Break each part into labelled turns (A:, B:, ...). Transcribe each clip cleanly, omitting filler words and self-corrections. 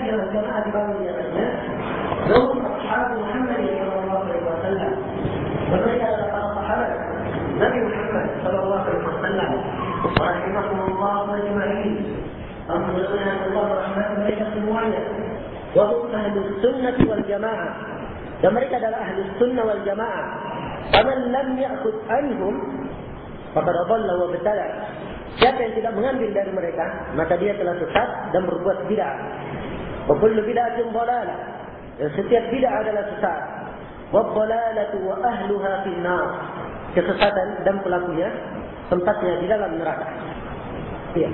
A: dengan jamaah di bawah di atasnya, Lahum ashabu Muhammad sallallahu alaihi wasallam. Mereka adalah para sahabat Nabi Muhammad sallallahu alaihi wasallam. Rahimahumullah ajma'in. Alhamdulillah Allah rahmat mereka semuanya. Wa hum ahlus sunnah wal jamaah. Dan mereka adalah ahlus sunnah wal jamaah. Faman lam ya'khud anhum faqad dhalla wa batala. Siapa yang tidak mengambil dari mereka, maka dia telah sesat dan berbuat bid'ah. Wa kullu bid'atin dhalalah. Dan setiap bid'ah adalah sesat. Wa dhalalatu wa ahluha fin nar. Kesesatan dan pelakunya tempatnya di dalam neraka. Ya.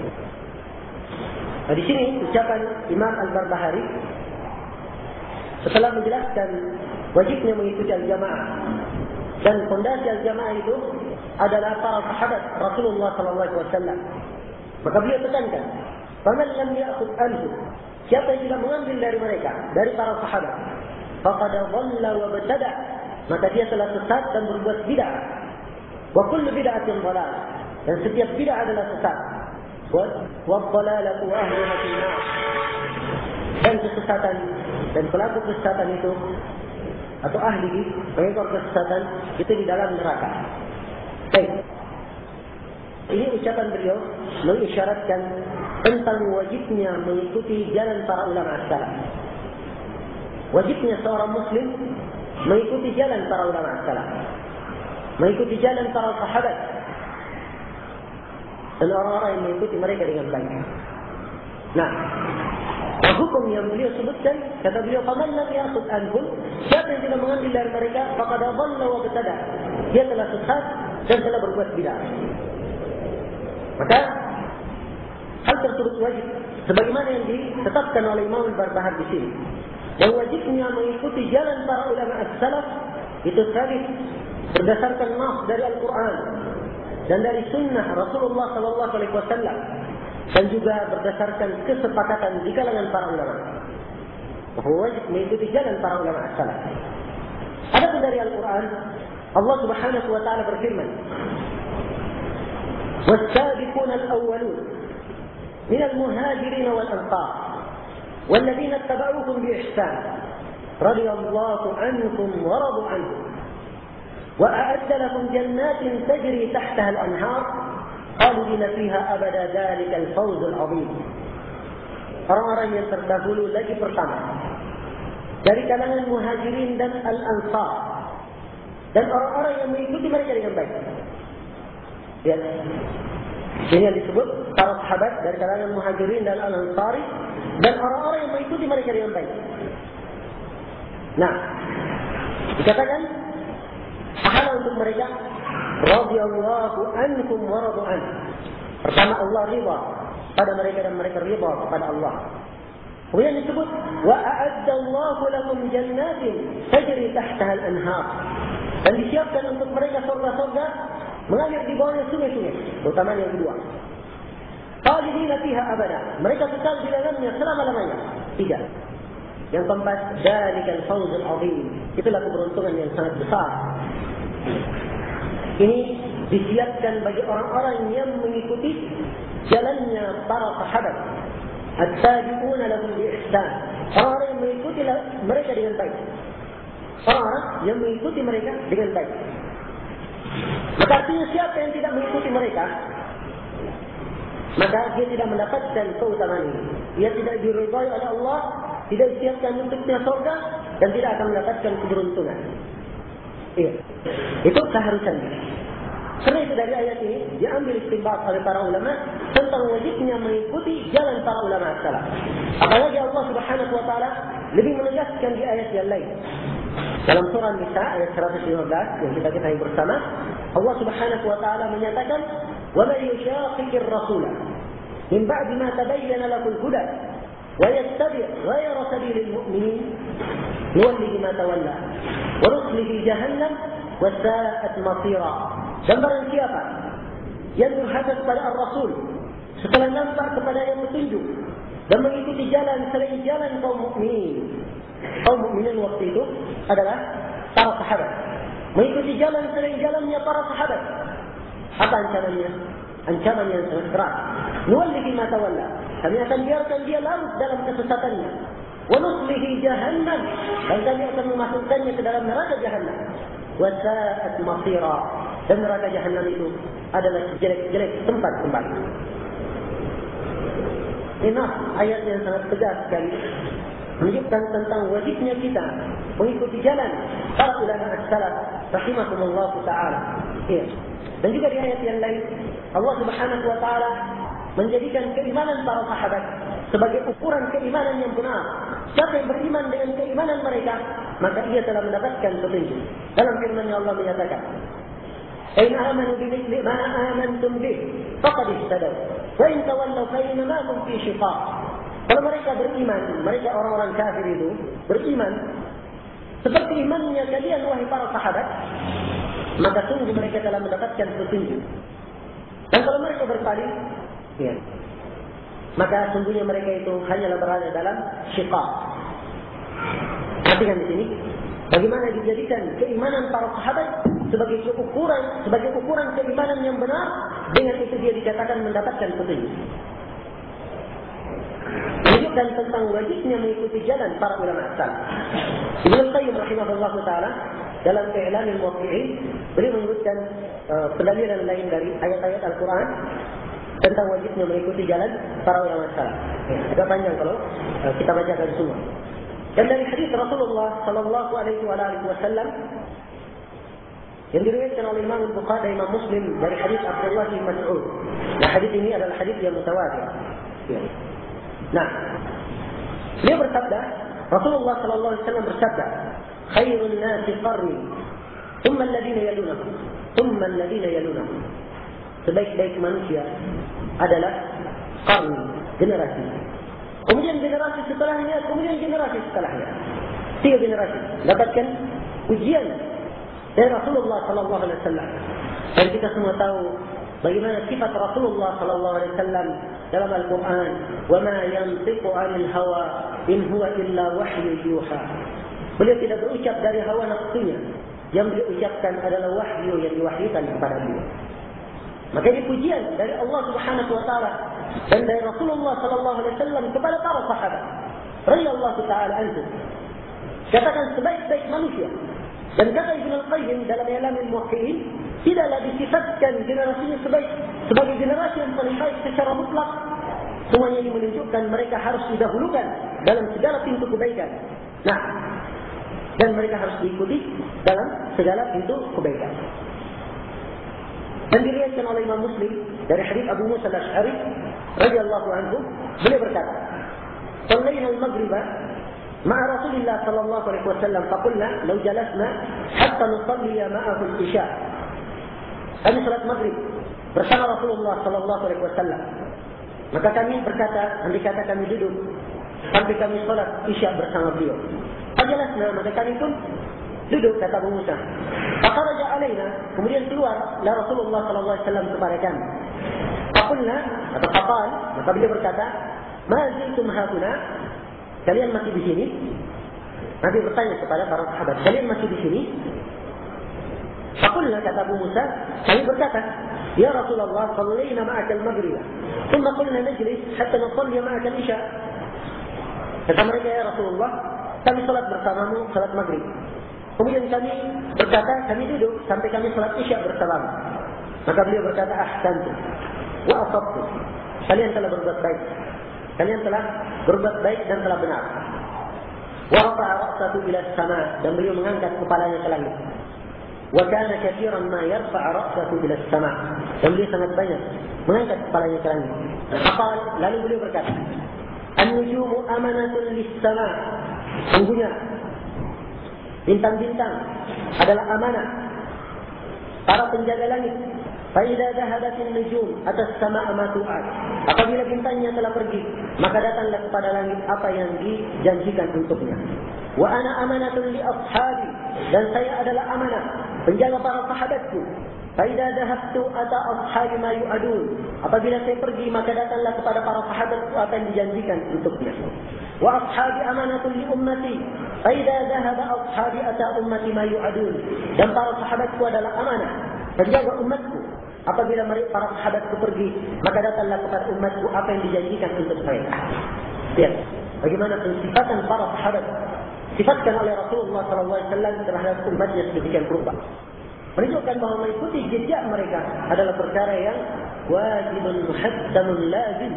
A: Nah, di sini ucapan Imam Al-Barbahari setelah menjelaskan wajibnya mengikuti al-jamaah dan fondasi al-jamaah itu adalah para sahabat Rasulullah sallallahu alaihi wasallam. Maka beliau tekankan, "Faman lam ya'khudh anhu." Siapa yang tidak mengambil dari mereka, dari para sahabat, faqad dhalla wa btada. Maka dia telah sesat dan berbuat bid'ah. Wa kullu bid'atin dhalalah. Dan setiap bid'ah adalah sesat. Wa dhalalatu ahliha fin nar. Dan kesesatan dan pelaku kesesatan itu atau ahli pengekor kesesatan itu di dalam neraka. Baik. Ini ucapan beliau mengisyaratkan tentang wajibnya mengikuti jalan para ulama as-salaf. Wajibnya seorang muslim mengikuti jalan para ulama as-salaf. Mengikuti jalan para sahabat. Dan orang-orang yang mengikuti mereka dengan baik. Nah, hukum yang beliau sebutkan, kata beliau, "Faman lam ya'khudh anhum." Siapa yang tidak mengambil dari mereka, faqad dhalla wa btada. Dia telah sesat dan telah berbuat bid'ah. Maka hal tersebut wajib sebagaimana yang ditetapkan oleh Imam Al-Barbahari di sini. Dan wajibnya mengikuti jalan para ulama as-salaf itu sabit berdasarkan nas dari Al-Quran dan dari sunnah Rasulullah sallallahu alaihi wasallam dan juga berdasarkan kesepakatan di kalangan para ulama. Bahwa wajib mengikuti jalan para ulama as-salaf. Adapun dari Al-Quran, Allah Subhanahu wa taala berfirman, "Was-sabiqun al-awwalun min al-muhajirin wal-ansar والذين اتبعوهم بإحسان رضي الله عنكم ورضوا عنه وأعد لكم جنات تجري تحتها الأنهار خالدين فيها أبدا ذلك الفوز العظيم." Orang-orang yang terdahulu lagi pertama dari kalangan muhajirin dan al-ansar dan orang-orang yang mengikuti mereka dengan baik. Ya. Ini yang disebut para sahabat dari kalangan muhajirin dan al-ansari dan orang-orang yang mengikuti mereka dengan baik. Nah, dikatakan pahala untuk mereka, radhiyallahu ankum wa radu an. Pertama Allah ridha pada mereka dan mereka ridha kepada Allah. Kemudian disebut wa a'addallahu lakum jannatin tajri tahtaha al-anhar. Dan disiapkan untuk mereka surga-surga mengalir di bawahnya sungai-sungai, terutama yang kedua. Khalidina fiha abada. Mereka kekal di dalamnya selama-lamanya. Tiga. Yang keempat, dzalikal fawzul azim. Itulah keberuntungan yang sangat besar. Ini disiapkan bagi orang-orang yang mengikuti jalannya para sahabat. At-tabi'una lahum bi ihsan. Orang-orang yang mengikuti mereka dengan baik. Orang-orang yang mengikuti mereka dengan baik. Maka artinya siapa yang tidak mengikuti mereka, maka dia tidak mendapatkan keutamaan ini. Dia tidak diridhai oleh Allah, tidak disiapkan untuknya surga, dan tidak akan mendapatkan keberuntungan. Iya. Itu keharusannya. Karena itu dari ayat ini diambil istinbat oleh para ulama tentang wajibnya mengikuti jalan para ulama as-salaf. Apalagi Allah Subhanahu wa taala lebih menegaskan di ayat yang lain. Dalam surah Nisa ayat 115 yang kita ketahui bersama, Allah Subhanahu wa taala menyatakan, "Wa man yushaqiqir rasula min ba'di ma tabayyana lahu al-huda wa yattabi' ghayra sabilil mu'minin nuwallihi ma tawalla wa nuslihi jahannam wa sa'at masira." Dan barang siapa yang durhaka kepada Ar-Rasul setelah nampak kepada yang petunjuk dan mengikuti jalan selain jalan kaum mukminin. Kaum mukminin waktu itu adalah para sahabat. Mengikuti jalan selain jalannya para sahabat. Apa ancamannya? Ancaman yang sangat keras. Nuwallihi ma tawalla. Kami akan biarkan dia larut dalam kesesatannya. wa nuslihi jahannam, dan kami akan memasukkannya ke dalam neraka jahannam. Wa sa'at masira, dan neraka jahannam itu adalah jelek-jelek tempat kembali. Ini ayat yang sangat tegas sekali, menunjukkan tentang wajibnya kita mengikuti jalan para ulama as-salaf rahimahumullah taala. Ya. Dan juga di ayat yang lain Allah Subhanahu wa taala menjadikan keimanan para sahabat sebagai ukuran keimanan yang benar. Siapa yang beriman dengan keimanan mereka, maka ia telah mendapatkan petunjuk. Dalam firman-Nya Allah menyatakan, "In amanu bimithli ma amantum bih, faqad ihtadaw. Wa in tawallaw fa innama hum fi shiqaq." Kalau mereka beriman, mereka orang-orang kafir itu beriman seperti imannya kalian wahai para sahabat, maka sungguh mereka telah mendapatkan petunjuk. Dan kalau mereka berpaling, ya, maka sungguhnya mereka itu hanyalah berada dalam syiqaq. Perhatikan di sini, bagaimana dijadikan keimanan para sahabat sebagai ukuran keimanan yang benar, dengan itu dia dikatakan mendapatkan petunjuk. Menunjukkan tentang wajibnya mengikuti jalan para ulama salaf. Ibnu Qayyim rahimahullahu taala dalam I'lamul Muwaqqi'in beliau menyebutkan pendalilan lain dari ayat-ayat Al-Quran tentang wajibnya mengikuti jalan para ulama salaf. Agak panjang kalau kita bacakan semua. Dan dari hadis Rasulullah sallallahu alaihi wasallam yang diriwayatkan oleh Imam Bukhari dan Imam Muslim dari hadis Abdullah bin Mas'ud. Nah, hadis ini adalah hadis yang mutawatir. Nah, beliau bersabda, Rasulullah sallallahu alaihi wasallam bersabda, "Khairun nasi qarni, thumma alladhina yalunahum, thumma alladhina yalunahum." Sebaik-baik manusia adalah qarni, generasi. Kemudian generasi setelahnya, kemudian generasi setelahnya. 3 generasi dapatkan ujian dari Rasulullah sallallahu alaihi wasallam. Dan kita semua tahu bagaimana sifat Rasulullah sallallahu alaihi wasallam dalam Al-Quran. Wa ma yantiqu 'anil hawa in huwa illa wahyu yuha. Beliau tidak berucap dari hawa nafsunya. Yang beliau ucapkan adalah wahyu yang diwahyukan kepada beliau. Maka ini pujian dari Allah Subhanahu wa taala dan dari Rasulullah sallallahu alaihi wasallam kepada para sahabat radhiyallahu taala anhum. Katakan sebaik-baik manusia. Dan kata Ibnu Qayyim dalam I'lamul Muwaqqi'in, tidaklah disifatkan generasinya sebagai generasi yang paling baik secara mutlak. Semuanya ini menunjukkan mereka harus didahulukan dalam segala pintu kebaikan. Nah, dan mereka harus diikuti dalam segala pintu kebaikan. Dan diriwayatkan oleh Imam Muslim dari hadis Abu Musa al-Asy'ari radhiyallahu anhu, beliau berkata, "Shallaina al-maghriba ma'a Rasulillah sallallahu alaihi wasallam, faqulna law jalasna hatta nusalli ma'ahu al-isya." Kami salat maghrib bersama Rasulullah sallallahu alaihi wasallam. Maka kami berkata, andai kata kami duduk sampai kami salat isya bersama beliau. Fajalasna, maka kami pun duduk, kata Abu Musa. Faqaraja alaina, kemudian keluar Rasulullah sallallahu alaihi wasallam kepada kami. Faqulna, atau faqal, maka beliau berkata, "Ma ziltum hauna?" Kalian masih di sini? Nabi bertanya kepada para sahabat, "Kalian masih di sini?" Faqulna, kata Abu Musa, kami berkata, "Ya Rasulullah, shallaina ma'aka al-maghrib, thumma qulna najlis hatta nusalli ma'aka al-isya." Kata mereka, "Ya Rasulullah, kami salat bersamamu salat maghrib. Kemudian kami berkata, kami duduk sampai kami salat isya bersamamu." Maka beliau berkata, "Ahsantu wa asabtu." Kalian telah berbuat baik. Kalian telah berbuat baik dan telah benar. Wa rafa'a ra'sahu ila as-sama', dan beliau mengangkat kepalanya ke langit. Wa kana katsiran ma yarfa'a ra'sahu ila as-sama', dan beliau sangat banyak mengangkat kepalanya ke langit. Lalu beliau berkata, "An-nujumu amanatun lis-sama'." Sungguhnya bintang-bintang adalah amanah para penjaga langit. Fa'idha dhahabatin nujum atas sama' ma tu'ad. Apabila bintangnya telah pergi, maka datanglah kepada langit apa yang dijanjikan untuknya. Wa ana amanatun li ashabi, dan saya adalah amanah penjaga para sahabatku. Fa'idha dhahabtu ata ashabi ma yu'adun. Apabila saya pergi, maka datanglah kepada para sahabatku apa yang dijanjikan untuknya. Wa ashabi amanatun li ummati. Fa'idha dhahaba ashabi ata ummati ma yu'adun. Dan para sahabatku adalah amanah penjaga umatku. Apabila mereka para sahabatku pergi, maka datanglah kepada umatku apa yang dijanjikan untuk mereka. Lihat, bagaimana pensifatan para sahabat sifatkan oleh Rasulullah SAW terhadap umatnya sedemikian rupa. Menunjukkan bahawa mengikuti jejak mereka adalah perkara yang wajibun muhattamun lazim,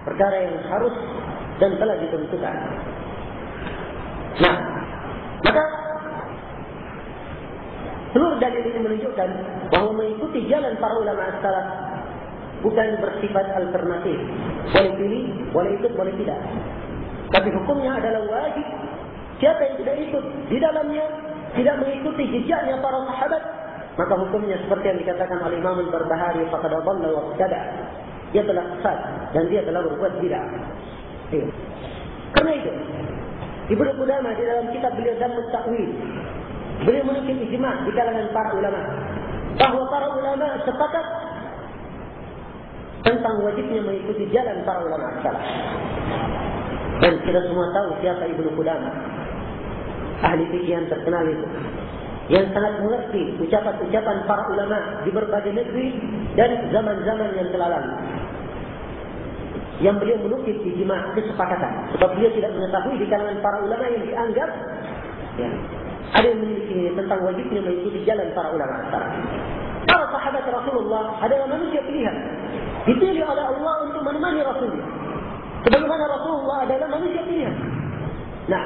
A: perkara yang harus dan telah ditentukan. Nah, maka seluruh dalil ini menunjukkan bahawa mengikuti jalan para ulama as-salaf bukan bersifat alternatif, boleh pilih, boleh ikut, boleh tidak. Tapi hukumnya adalah wajib. Siapa yang tidak ikut di dalamnya, tidak mengikuti jejaknya para sahabat, maka hukumnya seperti yang dikatakan oleh Imam Al-Barbahari, faqad dhalla wa ibtada. Dia telah sesat dan dia telah berbuat bid'ah. Karena itu, Ibnu Qudamah di dalam kitab beliau Dhammut Ta'wil, beliau menukil ijma' di kalangan para ulama bahawa para ulama sepakat tentang wajibnya mengikuti jalan para ulama salaf. Dan kita semua tahu siapa Ibnu Qudamah, ahli fikih yang terkenal itu, yang sangat mengerti ucapan-ucapan para ulama di berbagai negeri dan zaman-zaman yang telah lalu. Yang beliau menukil ijma' kesepakatan, sebab beliau tidak mengetahui di kalangan para ulama yang dianggap ada yang memiliki tentang wajibnya mengikuti jalan para ulama salaf. Para sahabat Rasulullah adalah manusia pilihan, dipilih oleh Allah untuk menemani Rasulullah, sebagaimana Rasulullah adalah manusia pilihan. Nah,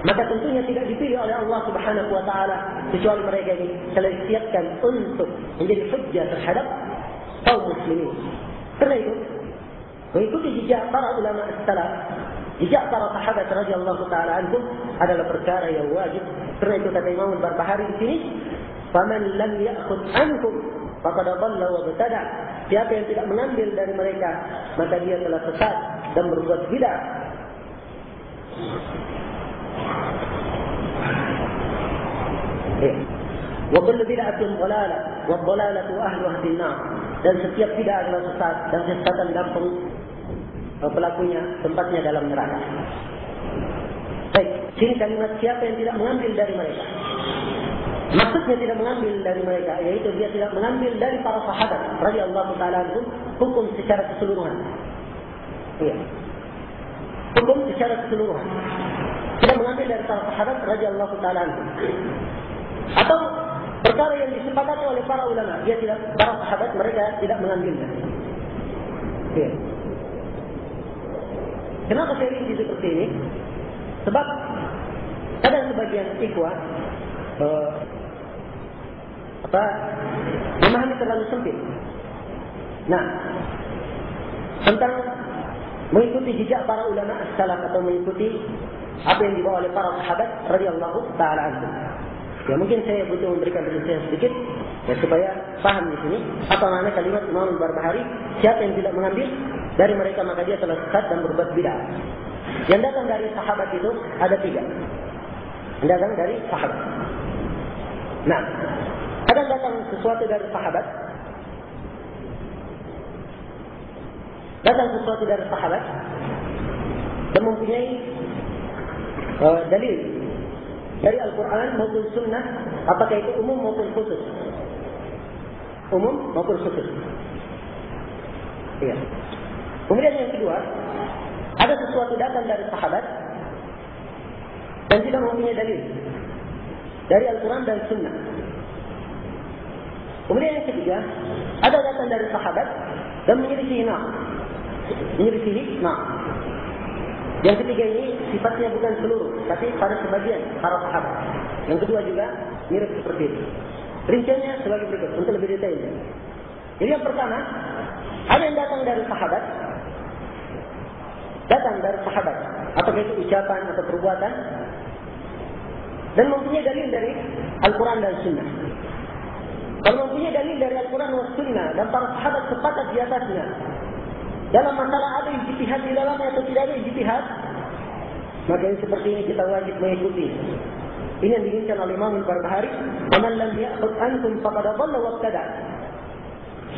A: maka tentunya tidak dipilih oleh Allah Subhanahu wa taala kecuali mereka ini telah disiapkan untuk menjadi hujjah terhadap kaum muslimin. Karena itu, mengikuti jejak para ulama as-salaf, jejak para sahabat radhiyallahu taala anhum adalah perkara yang wajib. Karena itu kata Imam Al-Barbahari di sini, "Faman lam ya'khudh anhum faqad dhalla wa ibtada." Siapa yang tidak mengambil dari mereka, maka dia telah sesat dan berbuat bid'ah. Wa kullu bid'atin dhalalah wa dhalalatu ahluha fin-nar. Dan setiap bid'ah adalah sesat dan kesesatan dalam pelakunya tempatnya dalam neraka. Baik, sini kalimat siapa yang tidak mengambil dari mereka. Maksudnya tidak mengambil dari mereka, yaitu dia tidak mengambil dari para sahabat radhiyallahu taala anhum hukum secara keseluruhan. Hukum secara keseluruhan. Tidak mengambil dari para sahabat radhiyallahu taala anhum. Atau perkara yang disepakati oleh para ulama, dia tidak, para sahabat mereka tidak mengambilnya. Kenapa saya rinci seperti ini? Sebab ada sebagian ikhwah memahami terlalu sempit. Nah, tentang mengikuti jejak para ulama as-salaf atau mengikuti apa yang dibawa oleh para sahabat radhiyallahu taala anhum. Ya, mungkin saya butuh memberikan penjelasan sedikit ya, supaya paham di sini apa makna kalimat Imam Al-Barbahari, siapa yang tidak mengambil dari mereka maka dia telah sesat dan berbuat bid'ah. Yang datang dari sahabat itu ada 3. Yang datang dari sahabat. Nah, kadang datang sesuatu dari sahabat. Datang sesuatu dari sahabat dan mempunyai dalil dari Al-Quran maupun Sunnah, apakah itu umum maupun khusus. Umum maupun khusus. Iya. Kemudian yang kedua, ada sesuatu datang dari sahabat dan tidak mempunyai dalil dari Al-Quran dan Sunnah. Kemudian yang ketiga, ada datang dari sahabat dan menyelisihi nas. Menyelisihi nas. Yang ketiga ini sifatnya bukan seluruh, tapi pada sebagian para sahabat. Yang kedua juga mirip seperti itu. Rinciannya sebagai berikut untuk lebih detailnya. Jadi yang pertama, ada yang datang dari sahabat. Datang dari sahabat, apakah itu ucapan atau perbuatan, dan mempunyai dalil dari Al-Quran dan Sunnah. Kalau mempunyai dalil dari Al-Quran dan Sunnah dan para sahabat sepakat di atasnya, dalam masalah ada ijtihad di dalamnya atau tidak ada ijtihad, maka yang seperti ini kita wajib mengikuti. Ini yang diinginkan oleh Imam Al-Barbahari, "Man lam ya'khudh ankum faqad dhalla wa ibtada."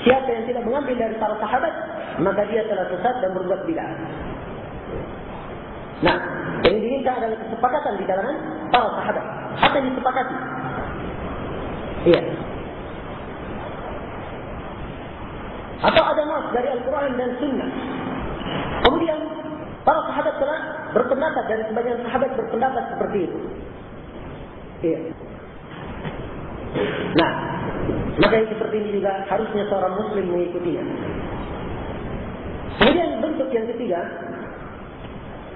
A: Siapa yang tidak mengambil dari para sahabat, maka dia telah sesat dan berbuat bid'ah. Nah, yang diinginkan adalah kesepakatan di kalangan para sahabat. Apa yang disepakati? Iya. Atau ada nas dari Al-Quran dan Sunnah. Kemudian Para sahabat telah berpendapat, dari sebagian sahabat berpendapat seperti itu. Iya. Nah, maka yang seperti ini juga harusnya seorang muslim mengikutinya. Kemudian bentuk yang ketiga,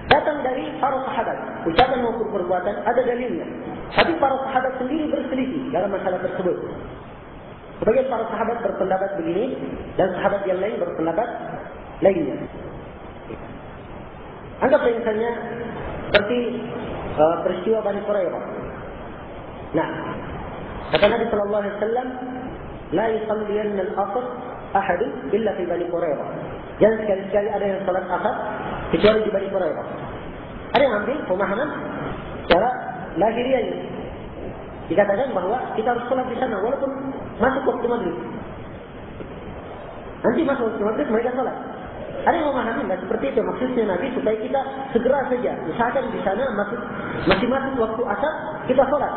A: datang dari para sahabat, ucapan maupun perbuatan ada dalilnya. Tapi para sahabat sendiri berselisih dalam masalah tersebut. Sebagian para sahabat berpendapat begini, dan sahabat yang lain berpendapat lainnya. Anggaplah misalnya seperti peristiwa Bani Qurairah. Nah, kata Nabi sallallahu alaihi wasallam, "La yusalliyanna al-asr ahadun illa fi Bani Qurairah." Jangan sekali-sekali ada yang salat asar kecuali di Bani Qurairah. Ada yang ambil pemahaman secara lahiriahnya. Dikatakan bahwa kita harus salat di sana walaupun masuk waktu maghrib. Nanti masuk waktu maghrib mereka salat. Ada yang memahami nggak seperti itu, maksudnya Nabi supaya kita segera saja, misalkan di sana masih masuk waktu asar kita salat.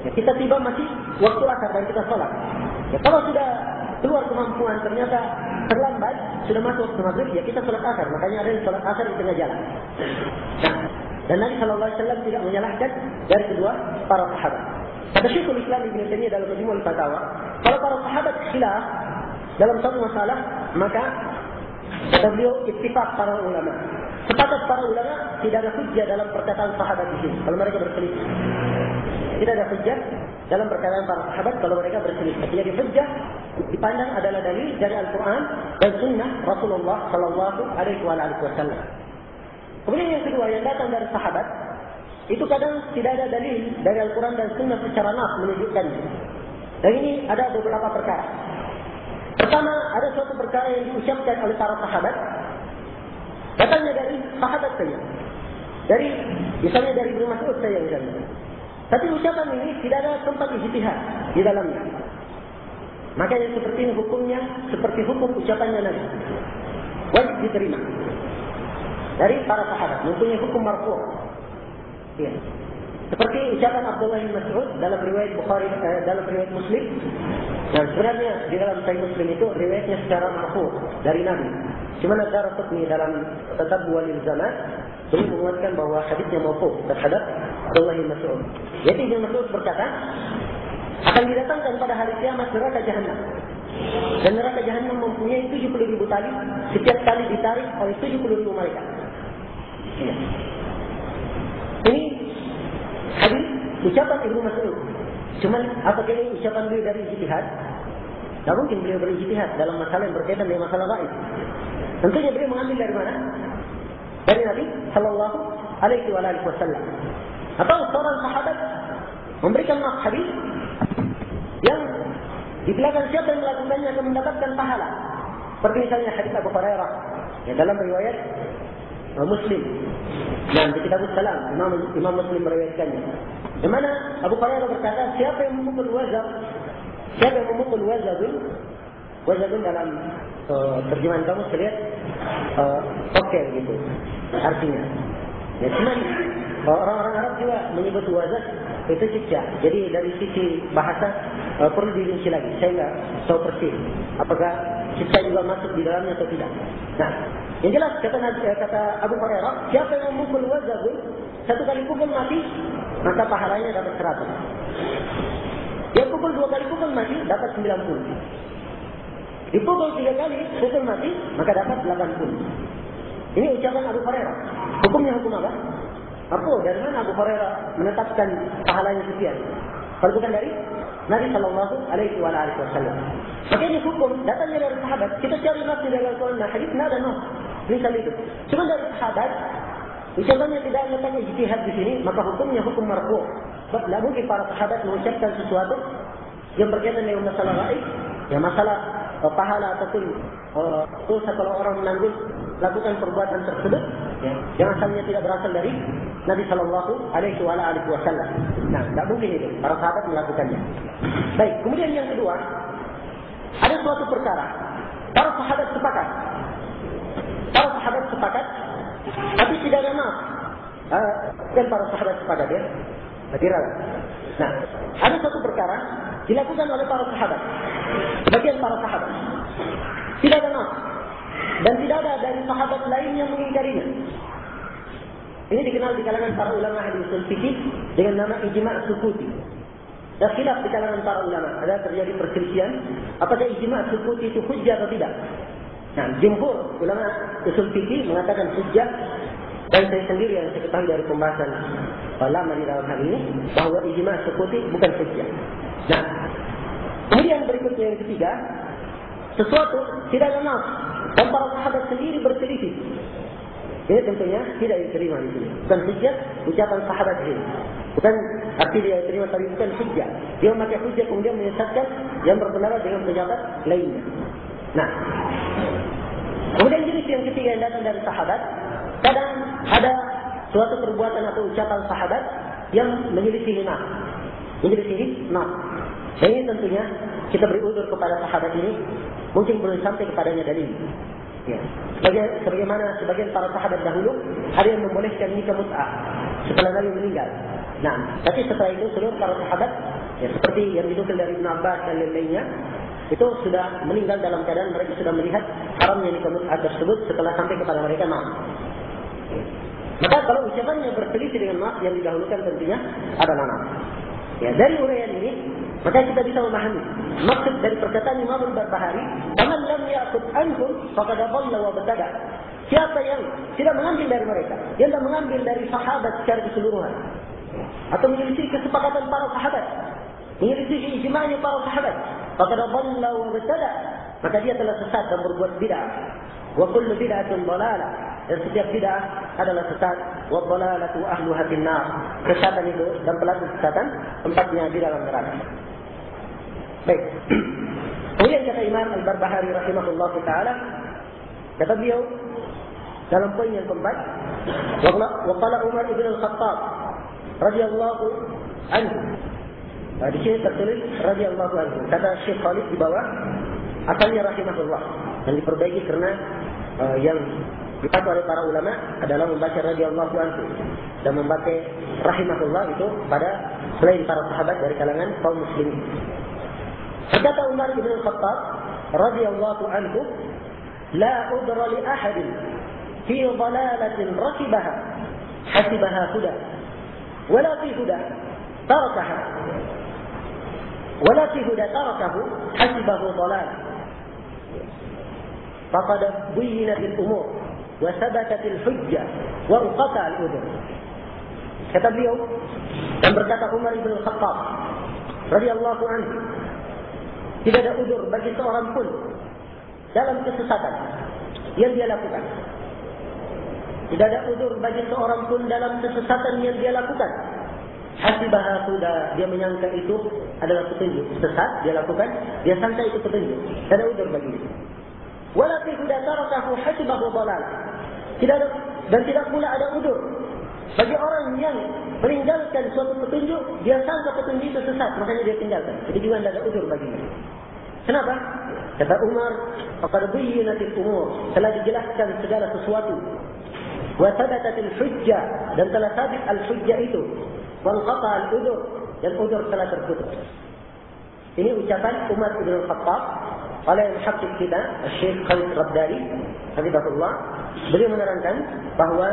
A: Ya, kita tiba masih waktu asar dan kita salat. Ya, kalau sudah keluar kemampuan ternyata terlambat, sudah masuk waktu maghrib, ya kita salat asar. Makanya ada yang salat asar di tengah jalan. Nah, dan Nabi sallallahu alaihi wasallam tidak menyalahkan dari kedua para sahabat. Kata Syekhul Islam Ibnu Taimiyah dalam Majmu' al-Fatawa, kalau para sahabat khilaf dalam satu masalah, maka kata beliau ittifaq para ulama. Sepakat para ulama tidak ada hujjah dalam perkataan sahabat di sini kalau mereka berselisih. Tidak ada hujjah dalam perkataan para sahabat kalau mereka berselisih. Jadi hujjah dipandang adalah dalil dari Al-Quran dan Sunnah Rasulullah Sallallahu Alaihi Wasallam. Kemudian yang kedua yang datang dari sahabat itu kadang tidak ada dalil dari Al-Quran dan Sunnah secara nas menunjukkannya. Dan ini ada beberapa perkara. Pertama, ada suatu perkara yang diucapkan oleh para sahabat, datangnya dari sahabat saja. Misalnya dari Ibnu Mas'ud saja misalnya. Tapi ucapan ini tidak ada tempat ijtihad di dalamnya. Maka yang seperti ini hukumnya seperti hukum ucapannya Nabi. Wajib diterima. Dari para sahabat, mempunyai hukum marfu'. Ya. Seperti ucapan Abdullah bin Mas'ud dalam riwayat Bukhari, dalam riwayat Muslim. Dan sebenarnya di dalam Sahih Muslim itu riwayatnya secara marfu' dari Nabi. Cuma Ad-Darqutni dalam Tatabbu' al-Ilzamat beliau menguatkan bahwa hadisnya marfu' terhadap Abdullah bin Mas'ud. Yaitu Ibnu Mas'ud berkata, akan didatangkan pada hari kiamat neraka Jahannam. Dan neraka Jahannam mempunyai 70.000 tali, setiap kali ditarik oleh 70.000 malaikat. Ya. Ini hadis ucapan Ibnu Mas'ud. Cuman apakah ini ucapan beliau dari ijtihad? Tak mungkin beliau berijtihad dalam masalah yang berkaitan dengan masalah gaib. Tentunya beliau mengambil dari mana? Dari Nabi Sallallahu Alaihi Wasallam. Atau seorang sahabat memberikan nas hadis yang di belakang siapa yang melakukannya akan mendapatkan pahala. Seperti misalnya hadis Abu Hurairah yang dalam riwayat Muslim. Dan di Kitab Salam Imam Muslim meriwayatkannya. Di mana Abu Hurairah berkata, siapa yang memukul wazabun dalam terjemahan kamu lihat okel gitu artinya. Ya cuman orang-orang Arab juga menyebut wazab itu siksa. Jadi dari sisi bahasa perlu dirinci lagi. Saya enggak tahu persis apakah siksa juga masuk di dalamnya atau tidak. Nah, yang jelas kata Abu Hurairah, siapa yang memukul wazabun satu kali pukul mati, maka pahalanya dapat 100. Dia pukul 2 kali pukul mati, dapat 90. Dipukul 3 kali pukul mati, maka dapat 80. Ini ucapan Abu Hurairah. Hukumnya hukum apa? Apa? Dari mana Abu Hurairah menetapkan pahalanya sekian? Kalau bukan dari Nabi Sallallahu Alaihi Wasallam. Maka ini hukum datangnya dari sahabat. Kita cari nafsi dari Al-Quran dan hadis, tidak ada nafs. Misal itu. Cuma dari sahabat, ucapannya tidak letaknya ijtihad di sini, maka hukumnya hukum marfu'. Sebab tidak mungkin para sahabat mengucapkan sesuatu yang berkaitan dengan masalah gaib, ya masalah pahala ataupun dosa kalau orang menanggung lakukan perbuatan tersebut, ya, yang asalnya tidak berasal dari Nabi Sallallahu Alaihi Wasallam. Nah, tidak mungkin itu para sahabat melakukannya. Baik, kemudian yang kedua, ada suatu perkara para sahabat sepakat, tapi tidak ada nas. Dan para sahabat sepakat ya, tidak. Nah, ada suatu perkara dilakukan oleh para sahabat, sebagian para sahabat, tidak ada nas, dan tidak ada dari sahabat lain yang mengingkarinya. Ini dikenal di kalangan para ulama ahli usul fikih dengan nama ijma' sukuti. Dan khilaf di kalangan para ulama. Ada terjadi perselisihan apakah ijma' sukuti itu hujjah atau tidak. Nah, jumhur ulama usul fikih mengatakan hujjah, dan saya sendiri yang saya ketahui dari pembahasan ulama di dalam hal ini bahawa ijma' sukuti bukan hujjah. Nah, kemudian berikutnya yang ketiga, sesuatu tidak ada nas dan para sahabat sendiri berselisih. Ini tentunya tidak diterima di sini. Bukan hujjah ucapan sahabat ini. Bukan arti dia diterima, tapi bukan hujjah. Dia memakai hujjah kemudian menyesatkan yang berpendapat dengan pendapat lainnya. Nah, kemudian jenis yang ketiga yang datang dari sahabat, kadang ada suatu perbuatan atau ucapan sahabat yang menyelisihi nas. Menyelisihi nas. Dan ini tentunya kita beri udzur kepada sahabat ini, mungkin belum sampai kepadanya dalil. Ya. Sebagaimana sebagian para sahabat dahulu ada yang membolehkan nikah mut'ah setelah Nabi meninggal. Nah, tapi setelah itu seluruh para sahabat, ya, seperti yang dinukil dari Ibn Abbas dan lain-lainnya, itu sudah meninggal dalam keadaan mereka sudah melihat haramnya nikah mut'ah tersebut setelah sampai kepada mereka nas. Maka kalau ucapannya berselisih dengan nas yang didahulukan tentunya adalah nas. Ya, dari uraian ini maka kita bisa memahami maksud dari perkataan Imam Al-Barbahari, "Man lam ya'khudh anhum faqad dhalla wa btada." Siapa yang tidak mengambil dari mereka, yang tidak mengambil dari sahabat secara keseluruhan, atau menyelisih kesepakatan para sahabat, menyelisih ijma'nya para sahabat, faqad dhalla wa btada, maka dia telah sesat dan berbuat bid'ah. Wa kullu bid'atin dhalalah, dan setiap bid'ah adalah sesat. Wa dhalalatu ahluha fin-nar, kesesatan itu dan pelaku kesesatan tempatnya di dalam neraka. Baik. Kemudian kata Imam Al-Barbahari rahimahullah ta'ala, kata beliau dalam poin yang keempat, wa qala Umar ibn al-Khattab radhiyallahu anhu. Di sini tertulis radhiyallahu anhu. Kata Syekh Khalid di bawah, asalnya rahimahullah, dan diperbaiki karena yang dipakai oleh para ulama adalah membaca radhiyallahu anhu dan membaca rahimahullah itu pada selain para sahabat dari kalangan kaum muslimin. Kata Umar bin Al-Khattab radhiyallahu anhu, la udra li ahadin fi dhalalatin rakibaha hasibaha huda wala fi huda tarakaha wala fi huda tarakahu hasibahu dhalal. Faqad buyyinat al-umur wa thabatat al-hujjah wa uqata al-udhr. Kata beliau dan berkata Umar bin Al-Khattab radhiyallahu anhu, tidak ada udzur bagi seorang pun dalam kesesatan yang dia lakukan. Tidak ada udzur bagi seorang pun dalam kesesatan yang dia lakukan. Hasibaha huda, dia menyangka itu adalah petunjuk. Sesat dia lakukan, dia sangka itu petunjuk. Tidak ada udzur bagi itu. Wala fi huda tarakahu hasibahu dhalal. Tidak ada, dan tidak pula ada udzur bagi orang yang meninggalkan suatu petunjuk, dia sangka petunjuk itu sesat, makanya dia tinggalkan. Jadi juga tidak ada udzur baginya. Kenapa? Kata Umar, faqad buyyinatil umur, telah dijelaskan segala sesuatu. Wa thabatatil hujjah, dan telah sabit al-hujjah itu. Wa qata al-udhr, dan udhr telah terputus. Ini ucapan Umar bin Al-Khattab oleh muhaddits kita, Syekh Khalid Rabdari, hafizahullah. Beliau menerangkan bahawa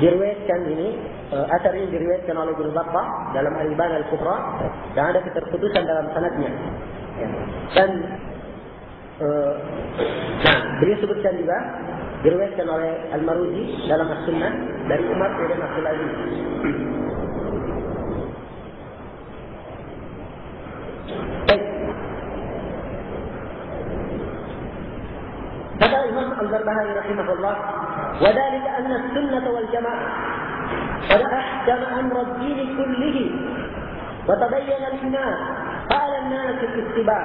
A: diriwayatkan ini, asar ini diriwayatkan oleh Ibnu Battah dalam Al-Ibana Al-Kubra, dan ada keterputusan dalam sanadnya. Dan beliau sebutkan juga diriwayatkan oleh Al-Maruzi dalam As-Sunnah dari Umar bin Abdul Aziz. Baik. Kata Imam Al-Barbahari rahimahullah, wa dzalika anna as-sunnah wal jamaah qad ahkama amra ad-din kullihi wa tabayyana lin-nas qala an-nas al-ittiba'.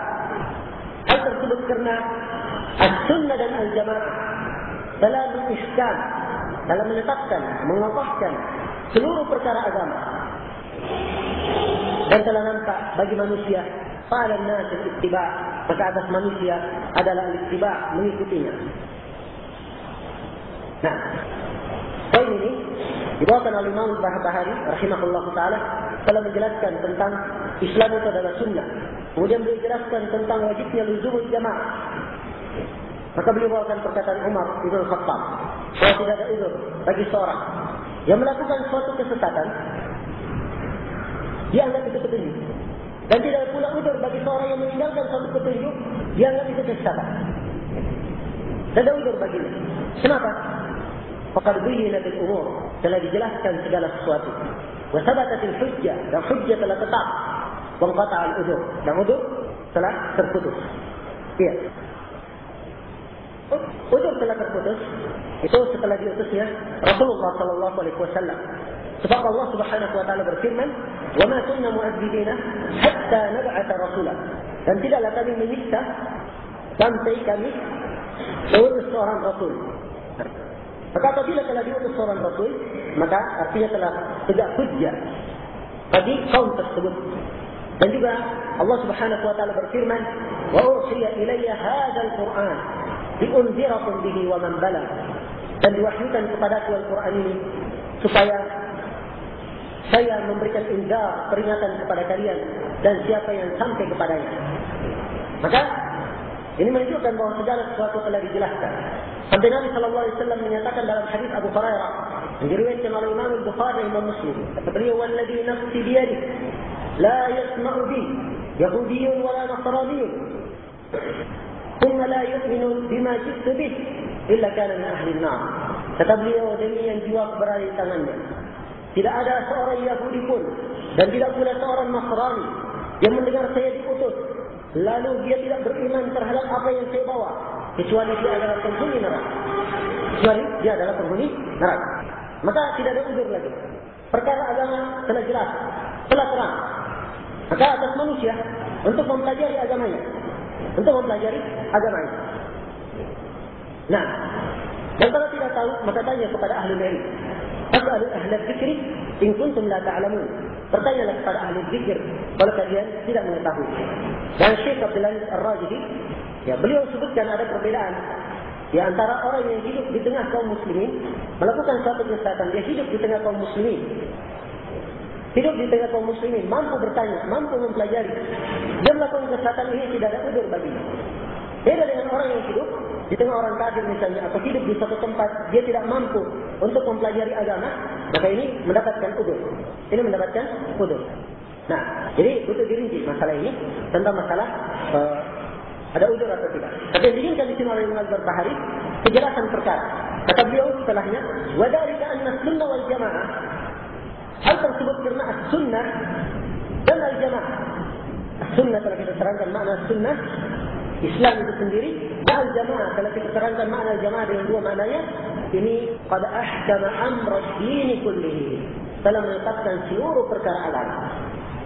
A: Hal tersebut karena as-sunnah dan al-jamaah telah mengisykan, telah menetapkan, mengokohkan seluruh perkara agama, dan telah nampak bagi manusia qala an-nas al-ittiba', maka atas manusia adalah al-ittiba', mengikutinya. Nah, poin ini dibawakan oleh Imam Al-Barbahari rahimahullah ta'ala telah menjelaskan tentang Islam itu adalah sunnah. Kemudian beliau jelaskan tentang wajibnya luzumul jamaah. Maka beliau bawakan perkataan Umar bin Al-Khattab bahwa tidak ada uzur bagi seorang yang melakukan suatu kesesatan, dianggap itu petunjuk. Dan tidak pula udzur bagi seorang yang meninggalkan suatu petunjuk, dianggap itu kesesatan. Tidak ada udzur baginya. Kenapa? Faqad buyyina bil umur, telah dijelaskan segala sesuatu. Wa thabatatil hujjah, dan hujjah telah tetap. Wa qata'al udzur, dan udzur telah terputus. Iya. Udzur telah terputus itu setelah diutusnya Rasulullah sallallahu alaihi wasallam. Sebab Allah Subhanahu wa taala berfirman, "Wa ma kunna mu'adzibina hatta nab'atha rasula." Dan tidaklah kami menyiksa sampai kami mengutus seorang rasul. Maka apabila telah diutus seorang rasul, maka artinya telah tegak hujjah bagi kaum tersebut. Dan juga Allah Subhanahu wa taala berfirman, "Wa uhiya ilayya hadzal Qur'an liunzirakum bihi wa man balagh." Dan diwahyukan kepadaku Al-Quran ini supaya saya memberikan inzar, peringatan kepada kalian dan siapa yang sampai kepadanya. Maka ini menunjukkan bahawa segala sesuatu telah dijelaskan. Sampai Nabi sallallahu alaihi wasallam menyatakan dalam hadis Abu Hurairah yang diriwayatkan oleh Imam Al-Bukhari dan Imam Muslim, kata beliau, "Walladzi nafsi biyadihi la yasma'u bi yahudiyyun wala nasraniyyun thumma la yu'minu bima ji'tu bih illa kana min ahli an-nar." Kata beliau, demi yang jiwa berada di tangannya, tidak ada seorang Yahudi pun dan tidak pula seorang Nasrani yang mendengar saya diutus lalu dia tidak beriman terhadap apa yang saya bawa, kecuali dia adalah penghuni neraka. Kecuali dia adalah penghuni neraka. Maka tidak ada uzur lagi. Perkara agama telah jelas, telah terang. Maka atas manusia untuk mempelajari agamanya, Nah, dan kalau tidak tahu, maka tanya kepada ahli ilmu. As'alu ahla dzikri in kuntum la ta'lamun. Bertanyalah kepada ahli zikir kalau kalian tidak mengetahui. Dan Syekh Abdul Aziz Ar-Rajihi, ya, beliau sebutkan ada perbedaan di antara orang yang hidup di tengah kaum muslimin, melakukan suatu kesesatan, dia hidup di tengah kaum muslimin. Hidup di tengah kaum muslimin, mampu bertanya, mampu mempelajari. Dia melakukan kesesatan ini tidak ada udzur baginya. Beda dengan orang yang hidup di tengah orang kafir misalnya, atau hidup di suatu tempat dia tidak mampu untuk mempelajari agama, maka ini mendapatkan udzur. Nah, jadi untuk dirinci masalah ini tentang masalah ada udzur atau tidak. Tapi yang diinginkan di sini oleh Imam Al-Barbahari kejelasan perkara. Kata beliau setelahnya, "Wa dzalika anna sunnah wal jamaah." Hal tersebut karena as-sunnah dan al-jamaah. As-sunnah telah kita terangkan makna sunnah Islam itu sendiri, dan al-jamaah telah kita terangkan makna al-jamaah dengan dua maknanya. Ini qad ahkama amra ad-din kullihi, telah menetapkan seluruh perkara agama.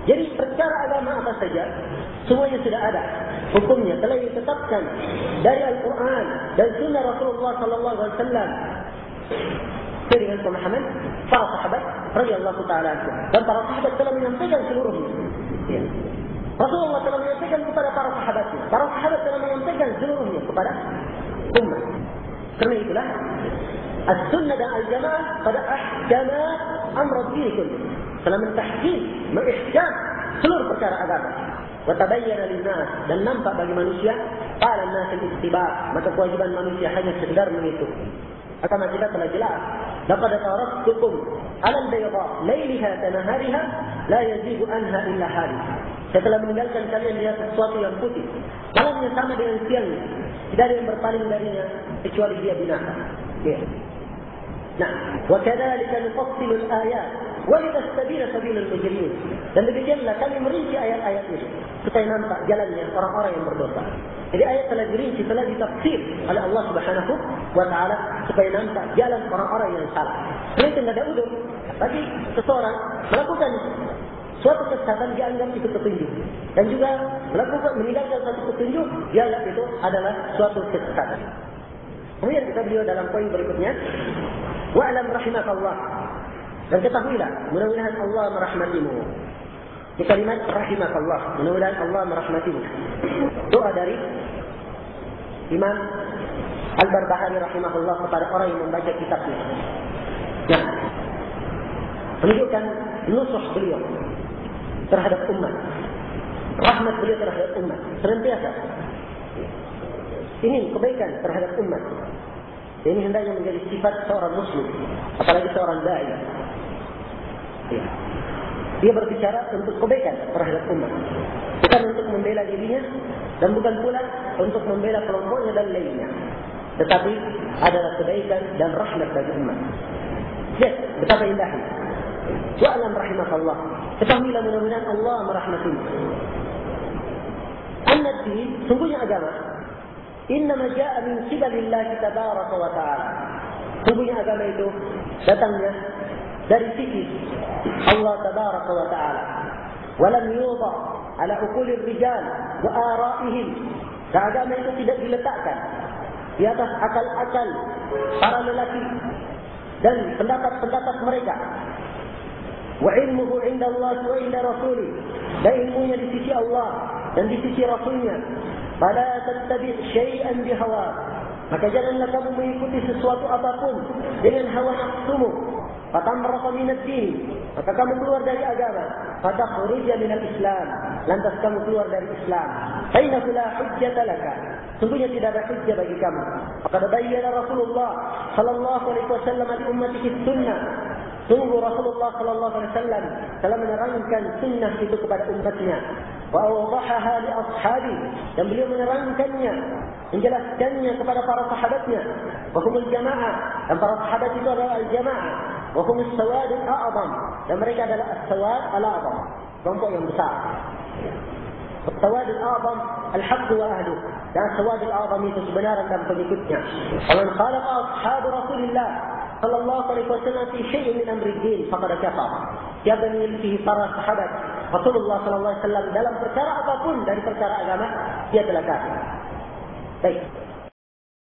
A: Jadi perkara agama apa saja semuanya sudah ada hukumnya, telah ditetapkan dari Al-Quran dan sunnah Rasulullah sallallahu alaihi wasallam dengan pemahaman para sahabat radhiyallahu taala anhum. Dan para sahabat telah menyampaikan seluruhnya. Ya. Rasulullah telah menyampaikan kepada para sahabatnya. Para sahabat telah menyampaikan seluruhnya kepada umat. Karena itulah as-sunnah dan al-jamaah pada ahkama amr ad-din kulli. Telah mentahkim, mengihkam seluruh perkara agama. Wa tabayyana lin-nas, dan nampak bagi manusia, qala an-nas al-ittiba', maka kewajiban manusia hanya sekedar mengikuti. Agama kita telah jelas. Laqad taraktukum 'ala al-bayda laylaha kanahariha la yazigu anha illa halik. Saya telah meninggalkan kalian di atas sesuatu yang putih, malamnya sama dengan siangnya, tidak ada yang berpaling darinya kecuali dia binasa. Ya. Nah, wa kadzalika nufassilu al-ayat wa litastabina sabilul mujrimin. Dan demikianlah kami merinci ayat-ayat ini supaya nampak jalannya orang-orang yang berdosa. Jadi ayat telah dirinci, telah ditafsir oleh Allah Subhanahu wa taala supaya nampak jalan orang-orang yang salah. Ini tidak ada udzur bagi seseorang melakukan suatu kesesatan, dianggap itu petunjuk, dan juga melakukan meninggalkan suatu petunjuk dianggap itu adalah suatu kesesatan. Kemudian kita beliau dalam poin berikutnya, wa'lam rahimakallah, dan ketahuilah, mudah-mudahan Allah merahmatimu. Di kalimat rahimakallah, mudah-mudahan Allah merahmatimu, doa dari Imam Al-Barbahari rahimahullah kepada orang yang membaca kitabnya. Nah, menunjukkan nusuh beliau terhadap umat, rahmat beliau terhadap umat, senantiasa ingin kebaikan terhadap umat. Ini hendaknya menjadi sifat seorang muslim, apalagi seorang dai. Ya. Dia berbicara untuk kebaikan terhadap umat, bukan untuk membela dirinya dan bukan pula untuk membela kelompoknya dan lainnya, tetapi adalah kebaikan dan rahmat bagi umat. Lihat betapa indahnya. Wa'lam rahimakallah. Ketahuilah mudah-mudahan Allah merahmatimu. An-Nabi, sungguhnya agama, innama ja'a min qibalillahi tabaraka wa ta'ala. Sungguhnya agama itu datangnya dari sisi Allah tabaraka wa ta'ala. Walam yudha ala uqulir rijal wa ara'ihim. Agama itu tidak diletakkan di atas akal-akal para lelaki dan pendapat-pendapat mereka. Wa ilmuhu 'inda Allah wa 'inda rasulih. Dan ilmunya di sisi Allah dan di sisi Rasulnya. Fala tattabi' syai'an bihawa. Maka janganlah kamu mengikuti sesuatu apapun dengan hawa nafsumu. Fatamraqa min ad-din. Maka kamu keluar dari agama. Fatakhrija min al-Islam. Lantas kamu keluar dari Islam. Fa innahu la hujjata laka. Sungguhnya tidak ada hujjah bagi kamu. Faqad bayyana Rasulullah sallallahu alaihi wasallam li ummatihi sunnah. Sungguh Rasulullah sallallahu alaihi wasallam telah menerangkan sunnah itu kepada umatnya. Wa awdahaha li ashabi, dan beliau menerangkannya, menjelaskannya kepada para sahabatnya. Wa humul jamaah, dan para sahabat itu adalah al-jamaah. Wa humus sawad al-a'zam, dan mereka adalah as-sawad al-a'zam, kelompok yang besar. As-sawad al-a'zam al-haqq wa ahluh, dan as-sawad al-a'zam itu kebenaran dan pengikutnya. Wa man khalaqa ashab Rasulillah sallallahu alaihi wasallam fi syai'in min amri din faqad kafara. Siapa yang menyelisihi para sahabat Rasulullah sallallahu alaihi wasallam dalam perkara apapun dari perkara agama, dia telah kafir. Baik.